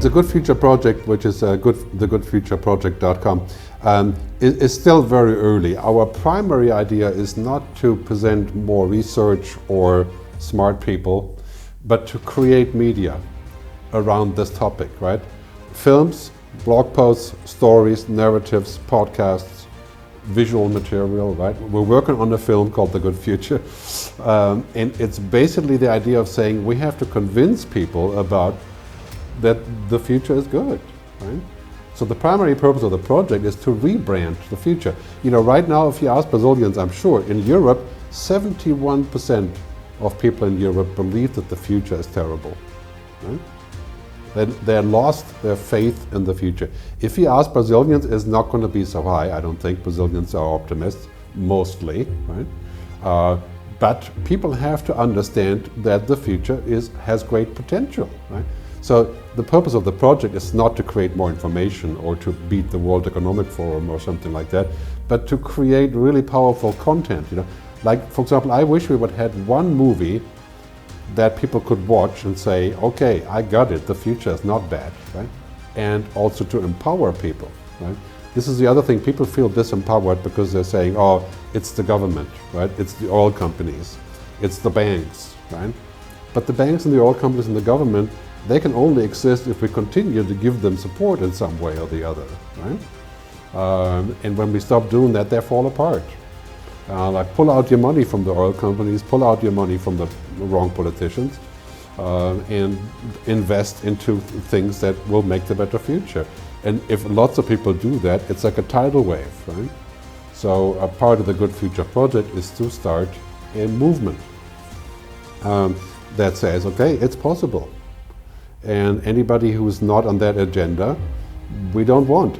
the Good Future Project, which is thegoodfutureproject.com, is still very early. Our primary idea is not to present more research or smart people, but to create media around this topic, right? Films, blog posts, stories, narratives, podcasts, visual material, right? We're working on a film called The Good Future. And it's basically the idea of saying we have to convince people about that the future is good, right? So the primary purpose of the project is to rebrand the future. You know, right now, if you ask Brazilians, I'm sure, in Europe, 71% of people in Europe believe that the future is terrible, right? They lost their faith in the future. If you ask Brazilians, it's not going to be so high. I don't think Brazilians are optimists, mostly, right? But people have to understand that the future has great potential, right? So the purpose of the project is not to create more information or to beat the World Economic Forum or something like that, but to create really powerful content, you know? Like, for example, I wish we would have had one movie that people could watch and say, okay, I got it, the future is not bad, right? And also to empower people, right? This is the other thing, people feel disempowered because they're saying, oh, it's the government, right? It's the oil companies, it's the banks, right? But the banks and the oil companies and the government, they can only exist if we continue to give them support in some way or the other, right? And when we stop doing that, they fall apart. Like pull out your money from the oil companies, pull out your money from the wrong politicians, and invest into things that will make the better future. And if lots of people do that, it's like a tidal wave, right? So a part of the Good Future Project is to start a movement that says, okay, it's possible. And anybody who's not on that agenda, we don't want.